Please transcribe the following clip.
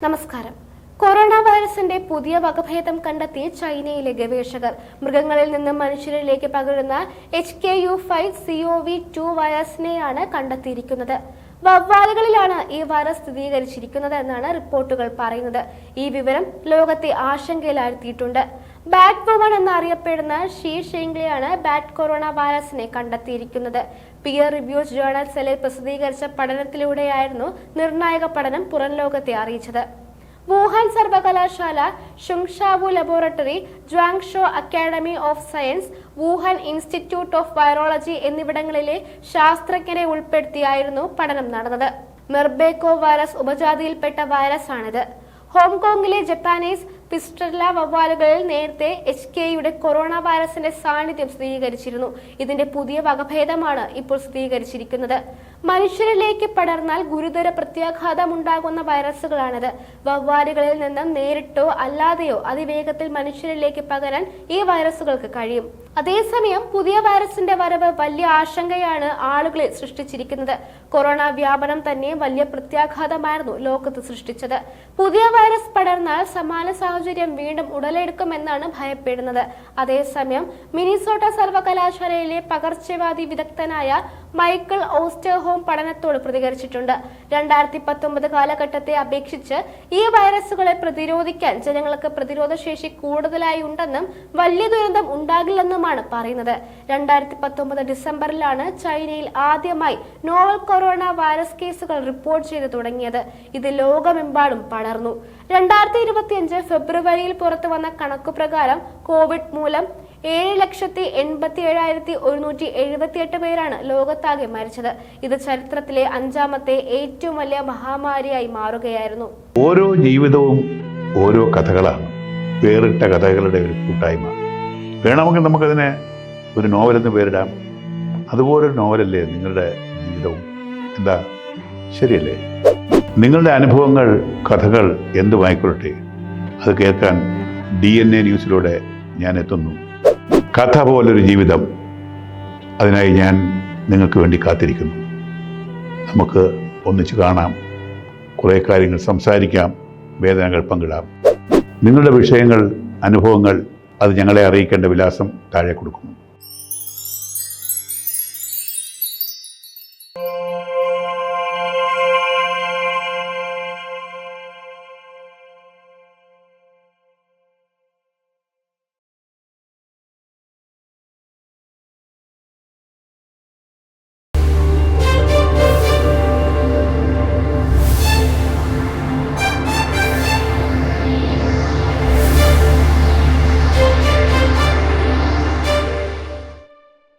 നമസ്കാരം. കൊറോണ വൈറസിന്റെ പുതിയ വകഭേദം കണ്ടെത്തി ചൈനയിലെ ഗവേഷകർ മൃഗങ്ങളിൽ നിന്ന് മനുഷ്യരിലേക്ക് പകരുന്ന HKU5CoV2 വൈറസിനെയാണ് കണ്ടെത്തിയിരിക്കുന്നത്. വവ്വാലുകളിലാണ് ഈ വൈറസ് സ്ഥിരീകരിച്ചിരിക്കുന്നത് എന്നാണ് റിപ്പോർട്ടുകൾ പറയുന്നത്. ഈ വിവരം ലോകത്തെ ആശങ്കയിലാഴ്ത്തിയിട്ടുണ്ട്. ബാറ്റ് വുമൺ എന്നറിയപ്പെടുന്ന ഷീ ഷിങ്ലിയാണ് ബാറ്റ് കൊറോണ വൈറസിനെ കണ്ടെത്തിയിരിക്കുന്നത്. പിയർ റിവ്യൂസ് ജേർണൽ സെല്ലിൽ പ്രസിദ്ധീകരിച്ച പഠനത്തിലൂടെയായിരുന്നു നിർണായക പഠനം പുറം ലോകത്തെ അറിയിച്ചത്. വുഹാൻ സർവകലാശാല, ഷുങ്ഷാവു laboratory, Guangzhou academy of science, Wuhan institute of virology എന്നിവിടങ്ങളിലെ ശാസ്ത്രജ്ഞരെ ഉൾപ്പെടുത്തിയായിരുന്നു പഠനം നടന്നത്. മെർബേക്കോ വൈറസ് ഉപജാതിയിൽപ്പെട്ട വൈറസാണിത്. ഹോങ്കോങ്ങിലെ ജപ്പാനീസ് പിസ്റ്റർല വവ്വാലുകളിൽ നേരത്തെ HK-യുടെ കൊറോണ വൈറസിന്റെ സാന്നിധ്യം സ്ഥിരീകരിച്ചിരുന്നു. ഇതിന്റെ പുതിയ വകഭേദമാണ് ഇപ്പോൾ സ്ഥിരീകരിച്ചിരിക്കുന്നത്. മനുഷ്യരിലേക്ക് പടർന്നാൽ ഗുരുതര പ്രത്യാഘാതമുണ്ടാകുന്ന വൈറസുകളാണിത്. വവ്വാലുകളിൽ നിന്ന് നേരിട്ടോ അല്ലാതെയോ അതിവേഗത്തിൽ മനുഷ്യരിലേക്ക് പകരാൻ ഈ വൈറസുകൾക്ക് കഴിയും. അതേസമയം പുതിയ വൈറസിന്റെ വരവ് വലിയ ആശങ്കയാണ് ആളുകളിൽ സൃഷ്ടിച്ചിരിക്കുന്നത്. കൊറോണ വ്യാപനം തന്നെ വലിയ പ്രത്യാഘാതമായിരുന്നു ലോകത്ത് സൃഷ്ടിച്ചത്. പുതിയ വൈറസ് പടർന്നാൽ സമാന സാഹചര്യം വീണ്ടും ഉടലെടുക്കുമെന്നാണ് ഭയപ്പെടുന്നത്. അതേസമയം മിനിസോട്ട സർവകലാശാലയിലെ പകർച്ചവ്യാധി വിദഗ്ധനായ മൈക്കിൾ ഓസ്റ്റർഹോം പഠനത്തോട് പ്രതികരിച്ചിട്ടുണ്ട്. 2019 കാലഘട്ടത്തെ അപേക്ഷിച്ച് ഈ വൈറസുകളെ പ്രതിരോധിക്കാൻ ജനങ്ങൾക്ക് പ്രതിരോധശേഷി കൂടുതലായി ഉണ്ടെന്നും വലിയ ദുരന്തം ഉണ്ടാകില്ലെന്നുമാണ് പറയുന്നത്. 2019 ഡിസംബറിലാണ് ചൈനയിൽ ആദ്യമായി നോവൽ കൊറോണ വൈറസ് കേസുകൾ റിപ്പോർട്ട് ചെയ്തു തുടങ്ങിയത്. ഇത് ലോകമെമ്പാടും പടർന്നു. 2025 ഫെബ്രുവരിയിൽ പുറത്തു വന്ന കണക്കുപ്രകാരം കോവിഡ് മൂലം 7,87,178 പേരാണ് ലോകത്താകെ മരിച്ചത്. ഇത് ചരിത്രത്തിലെ 5ാമത്തെ ഏറ്റവും വലിയ മഹാമാരിയായി മാറുകയായിരുന്നു. ഓരോ ജീവിതവും ഓരോ കഥകളാണ്, വേറിട്ട കഥകളുടെ ഒരു കൂട്ടായ്മ. വേണമെങ്കിൽ നമുക്കതിനെ ഒരു നോവലെന്ന് പേരിടാം. അതുപോലൊരു നോവലല്ലേ നിങ്ങളുടെ ജീവിതവും? എന്താ, ശരിയല്ലേ? നിങ്ങളുടെ അനുഭവങ്ങൾ, കഥകൾ എന്തുമായിക്കൊള്ളട്ടെ, അത് കേൾക്കാൻ DNA ന്യൂസിലൂടെ ഞാൻ എത്തുന്നു. കഥ പോലൊരു ജീവിതം, അതിനായി ഞാൻ നിങ്ങൾക്ക് വേണ്ടി കാത്തിരിക്കുന്നു. നമുക്ക് ഒന്നിച്ച് കാണാം, കുറേ കാര്യങ്ങൾ സംസാരിക്കാം, വേദനകൾ പങ്കിടാം. നിങ്ങളുടെ വിഷയങ്ങൾ, അനുഭവങ്ങൾ അത് ഞങ്ങളെ അറിയിക്കേണ്ട വിലാസം താഴെ കൊടുക്കുന്നു.